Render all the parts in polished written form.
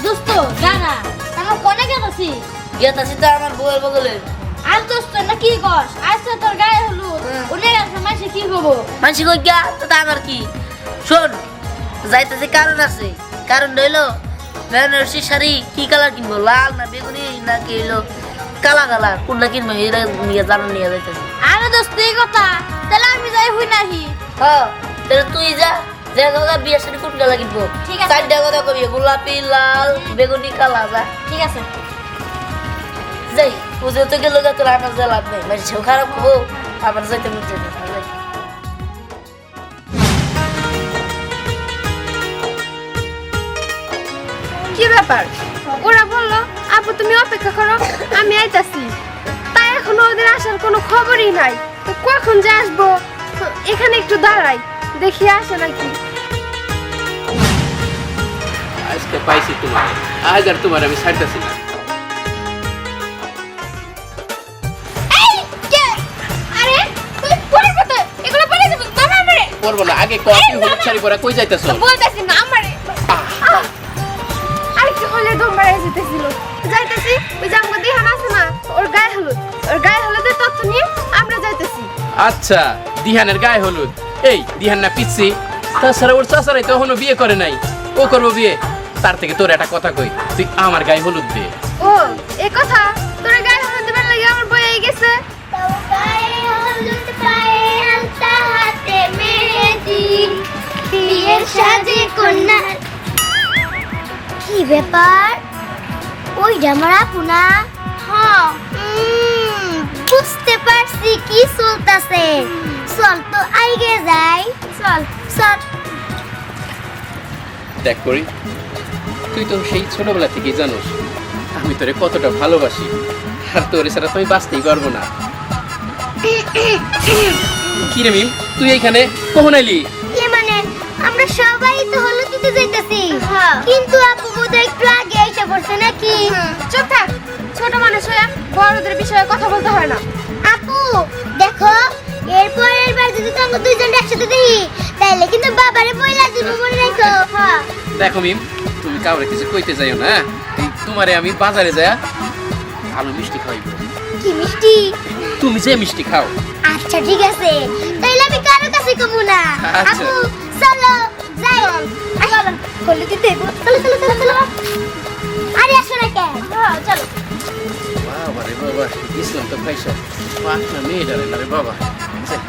দোস্ত গানা আমার কোনে গেছি গেতাছি তো আমার বউয়ের বগলে। আর দোস্ত না কি কস আজকে তোর গায়ে হলুদ উনি গেছে মাসে কি হবো মানসি কই গিয়া তো তা আমার কি শোন যাইতেছে কারণ আছে কারণ হইলো বেনারসি শাড়ি কি কালার কিনবো লাল না বেগুনি না কি হইলো কালা কালার কোনটা কিনবো এটা নিয়ে জানা নিয়ে যাইতেছে। আরে দোস্ত এই কথা তাহলে আমি যাই হই নাহি হ্যাঁ তাহলে তুই যা যে কথা বিয়ের শাড়ি কোন কালার কিনবো ঠিক আছে। চারটা কথা কবি গোলাপি লাল বেগুনি কালা যা ঠিক আছে যাই পুজো তো গেল তোর আমার যা লাভ নেই মানে সেও খারাপ হবো আবার যাইতে মিটছে না। কি ব্যাপার ওরা বললো আপু তুমি অপেক্ষা করো আমি আইতাছি তাই এখনো ওদের আসার কোনো খবরই নাই তো কখন যে আসবো এখানে একটু দাঁড়াই দেখি আসে নাকি আজকে পাইছি তোমার আজ আর তোমার আমি ছাড়তেছি না। এই কে আরে তুই পরে কত এগুলো পরে যাবে মামা আমারে করবো না আগে কপি হলুদ শাড়ি পরা কই যাইতেছো? বলতাছি না আমারে আর কি হলে দমবারে যেতেছিল যাইতাছি ওই জামগো দিহান আছে না ওর গায়ে হলুদের তথ্য নিয়ে আমরা যাইতাছি। আচ্ছা দিহানের গায়ে হলুদ এই দিহান না পিচ্ছি তাছাড়া ওর চাচারাই তো এখনো বিয়ে করে নাই ও করবো বিয়ে তার থেকে তোর একটা কথা কই তুই আমার গায়ে হলুদ দে। ও এই কথা তোর গায়ে হলুদ দিবার লাগে আমার বই হয়ে গেছে কি ব্যাপার ওই জামারা পুনা হ্যাঁ বুঝতে পারছি কি চলতেছে চল তো আইগে যাই চল চল দেখ করি তুই তো সেই ছোটবেলা থেকেই জানোস আমি তোরে কতটা ভালোবাসি আর তোরে ছাড়া তো আমি বাঁচতেই পারবো না। কি রে মিম তুই এইখানে কখন এলি? এ মানে আমরা সবাই তো হলো দিতে যাইতাছি কিন্তু আপু বোধহয় একটু আগে এসে পড়ছে নাকি চুপ থাক ছোট মানুষ হয়ে বড়দের বিষয়ে কথা বলতে হয় না। আপু দেখো এরপরের বার যদি তোমরা দুইজন একসাথে দেখি তাহলে কিন্তু বাবারে পয়লা দিব মনে রাখো হ্যাঁ দেখো মিম তুমি কাউরে কিছু কইতে যাইও না এই তোমারে আমি বাজারে যাই আলু মিষ্টি খাওয়াইবো। কি মিষ্টি তুমি যে মিষ্টি খাও। আচ্ছা ঠিক আছে তাইলে আমি কারো কাছে কমু না আচ্ছা। আপু চলো যাই চলো হলো দিতে চলো চলো চলো চলো আরে আসো না কেন চলো বাবা রে বাবা ইসলাম তো পয়সা পাঁচটা মেয়েটারে না রে বাবা যাই।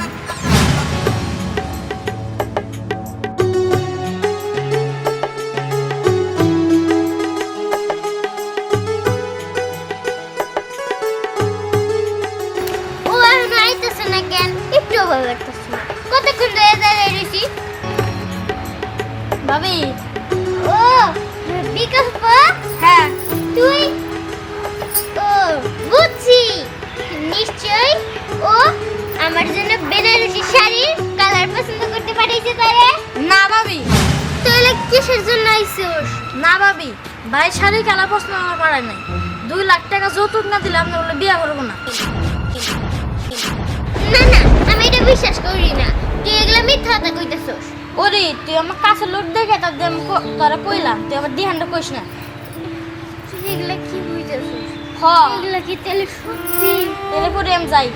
ও আর নাইতেছে না কেন একটু ভালো লাগতেছে না কতক্ষণ ধরে দাঁড়িয়ে রয়েছি ভাবি ও বিকল্প হ্যাঁ তুই ও বুঝছি নিশ্চয় ও আমার জন্য বেনারসি শাড়ির কালার পছন্দ করতে পাঠাইছে তারে না ভাবি তাহলে কিসের জন্য আইছিস না ভাবি ভাই শাড়ি খেলা প্রশ্ন আমার পাড়ায় নাই 2 লাখ টাকা যৌতুক না দিলে আপনি বলে বিয়ে করবো না না না আমি এটা বিশ্বাস করি না তুই এগুলা মিথ্যা কথা কইতেছস ওরে তুই আমার কাছে লোক দেখে তার দিয়ে আমি তোরা কইলাম তুই আবার দিহানটা কইস না তুই এগুলা কি বুঝতেছস হ এগুলা কি তাহলে সত্যি এলে পরে আমি যাই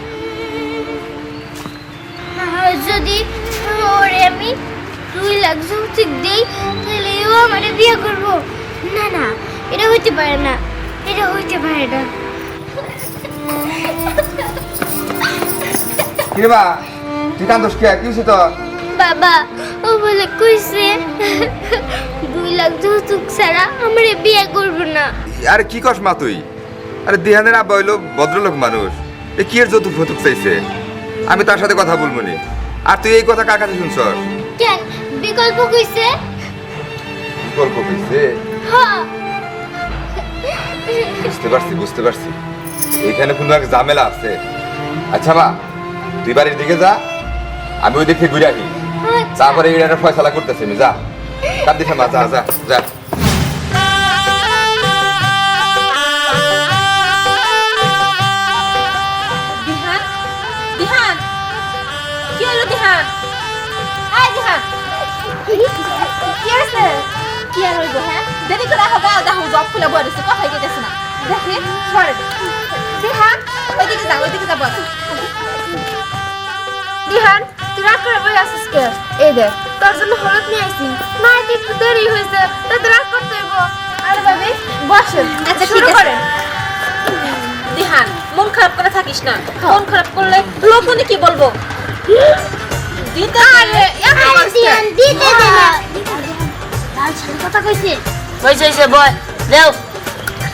আর যদি ওরে আমি 2 লাখ যৌতুক দেই তাহলে ও আমারে বিয়ে করব না না এটা হইতে পারে না এটা হইতে পারে না কিরে বা তুই কান্দোস কে কি হইছে তো? বাবা ও বলে কইছে 2 লাখ যৌতুক ছাড়া আমারে বিয়ে করব না আরে কি কস মা তুই? আরে দিহানের আব্বা হইলো ভদ্রলোক মানুষ এ কি এর যৌতুক ফতুক চাইছে আমি তার সাথে কথা বলবো নি আর তুই এই কথা কার কাছে শুনছস? কেন বিকল্প কইছে গল্প কইছে হ্যাঁ বুঝতে পারছি এইখানে কোনো এক ঝামেলা আছে। আচ্ছা মা তুই বাড়ির দিকে যা আমি ওই দিকে ঘুরে আসি তারপরে এটা ফয়সালা করতেছি আমি যা তার দিকে মা যা যা যা দিহান দিহান কি হলো দিহান আয় দিহান কি আছে কি আর হইব হ্যাঁ দেরি করে হোক দেখো সব ফুলে বয়ে রয়েছে কথাই কেটেছে না দেখে সরে দিহান ওইদিকে যা বল দিহান তুই রাগ করে বই আসিস কে? এই দেখ তোর জন্য হলুদ নিয়ে আসি, না একটু দেরি হয়েছে তাতে রাগ করতে হইব। আরে ভাবি বসেন, আচ্ছা, শুরু ঠিক আছে। করেন। দিহান মন খারাপ করে থাকিস না মন খারাপ করলে লোকজনে কি বলবো দিতে আরে এত আরে কষ্ট। দিয়ান দিতে দে না লাল শাড়ি কথা কইছে হয়েছে বয় দেও।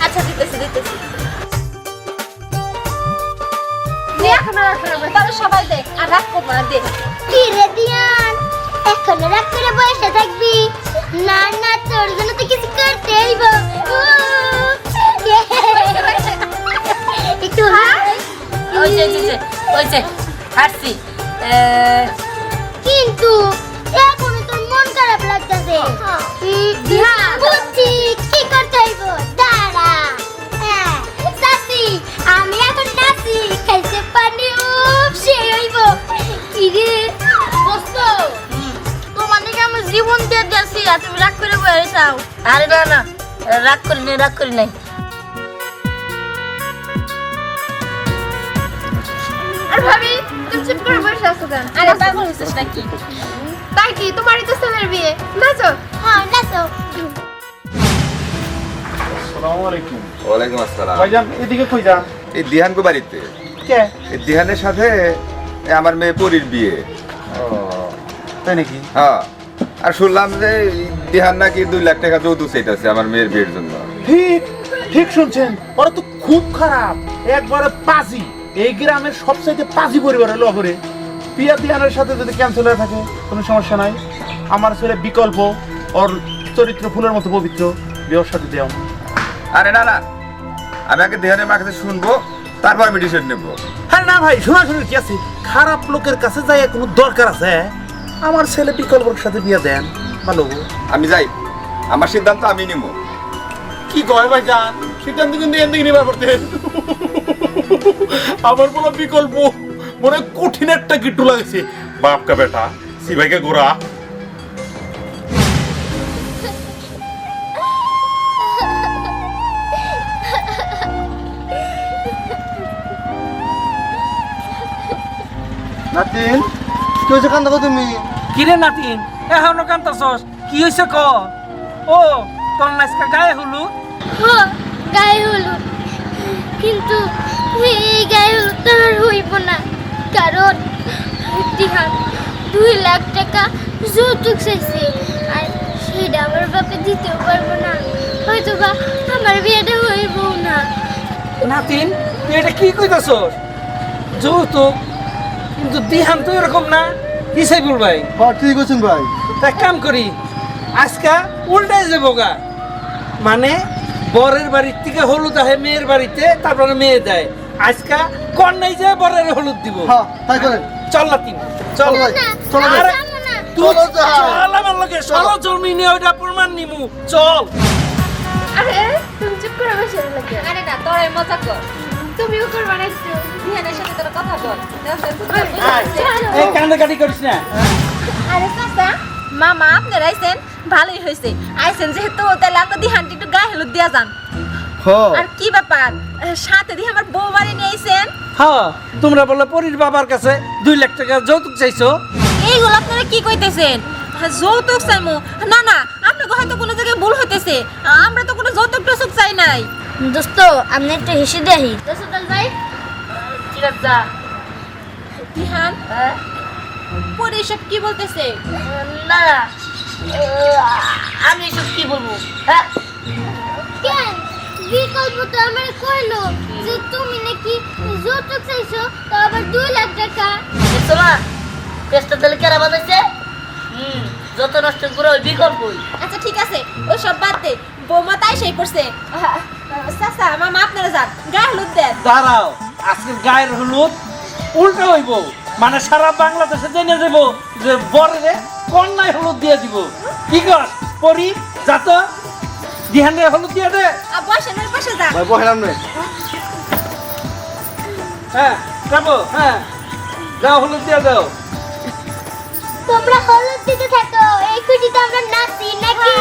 আচ্ছা দিতেছি নে এখন আর রাগ করে বই। তাহলে সবাই দে আর রাগ করবো না দে কি রে দিয়ান এখন রাগ করে বসে থাকবি না না তোর জন্য তো কিছু করতে হইব একটু হয়েছে হাসছি কিন্তু এখন তোর মন খারাপ লাগতেছে বুঝছি কি করতে হইব দাঁড়া হ্যাঁ চাচি আমি এখন নাচি খাইতে পানি উফ সে হইব কি রে দোস্ত তোমার নাকি আমি জীবন দিয়ে দিয়েছি আর তুমি রাগ করে বয়ে চাও। আরে না রাগ করি নাই আর ভাবি তুমি চুপ করে বসে আছো কেন? আরে পাগল হইছিস নাকি তাই কি তোমারই তো ছেলের বিয়ে, নাচো। হ্যাঁ নাচো আসসালামু আলাইকুম। ওয়ালাইকুম আসসালাম। ভাইজান এদিকে কই যান? এই দিহানকে বাড়িতে, কে? এই দিহানের সাথে এই আমার মেয়ে পরীর বিয়ে। ও তাই নাকি? হ্যাঁ, আর শুনলাম যে এই দিহান নাকি 2 লাখ টাকা যৌতুক চাইতেছে আমার মেয়ের বিয়ের জন্য। ঠিক শুনছেন, ওরা তো খুব খারাপ, একবারে পাজি। এই গ্রামের সবচাইতে পাজি পরিবারের লগরে পিয়া দিহানের সাথে যদি ক্যান্সেল হয়ে থাকে কোনো সমস্যা নাই। আমার ছেলে বিকল্প, ওর চরিত্র ফুলের মতো পবিত্র, বিয়ের সাথে দেওয়া। আরে না, আমি আগে দিহানের মার কাছে শুনবো, তারপর আমি ডিসিশন নেবো। হ্যাঁ না ভাই, শোনাশুনির কি আছে? খারাপ লোকের কাছে যাই কোনো দরকার আছে? আমার ছেলে বিকল্পর সাথে বিয়ে দেন, ভালো। আমি যাই, আমার সিদ্ধান্ত আমি নিব। কি কয় ভাই জান? সিদ্ধান্ত কিন্তু এদিকে নিবার করতে আমার বলা বিকল্প মনে কঠিন একটা গিট্টু লাগছে। বাপ কা বেটা সিভাইকে গোরা। নাতিন কি হয়েছে কান্দা তুমি? কিরে নাতিন এখনো কান্তাছস কি হইছে ক? ও তোর নাচকা গায়ে হলুদ? হ্যাঁ গায়ে হলুদ কিন্তু এই গায়ে হলুদ তো আর হইব না কারণ দিহান 2 লাখ টাকা যৌতুক চাইছে আর সেটা আমার বাপে দিতেও পারবো না, হয়তো বা আমার বিয়েটা হইব না। নাতিন তুই এটা কি কইতাছস? যৌতুক? কিন্তু দিহান তো এরকম না, কি সাইবুল ভাই? হ্যাঁ ঠিক আছেন ভাই। তা এক কাম করি, আজকা উল্টাই যাবো গা, মানে বরের বাড়ির থেকে হলুদ আহে মেয়ের বাড়িতে, তারপরে মেয়ে দেয়। আজকা কন্যাই যায় বরের হলুদ দিব। হ্যাঁ তাই করেন। চল নাতিন চল। ভাই চলো ভাই। আরে, যাবো না। তুই চলো যাই। চল আমার লগে, চলো জমি নিয়ে ওইটা প্রমাণ নিমু, চল। আরে তুমি চুপ করে বসে রইলে কেন? আরে না তোরাই মজা কর তুমিও করবা না একটু? দিহানের সাথে তোরা কথা বল এই কান্দাকাটি করিস না। আরে চাচা মামা আপনার আইছেন ভালোই হয়েছে আইছেন যেহেতু তাহলে আমরা দিহানটি একটু গায়ে হলুদ দিয়া যান। হ্যাঁ আর কি ব্যাপার সাথে দিয়ে আমার বউ বাড়ি নিয়ে আইছেন হ্যাঁ তোমরা বলে পরীর বাবার কাছে 2 লাখ টাকা যৌতুক চাইছো। এইগুলো আপনারা কি কইতেছেন? যৌতুক চাইমু না না, আপনাকে হয়তো কোনো জায়গায় ভুল হইতেছে, আমরা তো কোনো যৌতুক টসুক চাই নাই। দোস্ত আমি একটু হেসে দেখি। দোস্ত ভাই ঠিক আছে। দিহান পরে সব কি বলতেছে? না আমি সব কি বলবো? হ্যাঁ কেন বিকল্প তো আমার কইলো যে তুমি নাকি যৌতুক চাইছো তো আবার 2 লাখ টাকা। দেখছো না কেসটা তাহলে কেরা বাজাইছে? যত নষ্ট করে ওই বিকল্পই। আচ্ছা ঠিক আছে ওই সব বাদ দে, বৌমা তাই সেই করছে। চাচা মামা আপনারা যান গায়ে হলুদ দেন। দাঁড়াও, আজকে গায়ের হলুদ উল্টো হইব, মানে সারা বাংলাদেশে জেনে যাব যে বরের কন্যায় হলুদ দিয়ে দিব। কি কর পরি যা তো দিহানে হলুদ দিয়ে দে। বসেন ওই পাশে যান। ভাই বহেলাম না। হ্যাঁ যাবো, হ্যাঁ যাও হলুদ দিয়ে দাও। তোমরা হলুদ দিতে থাকো, এই খুশিতে আমরা নাচি নাকি?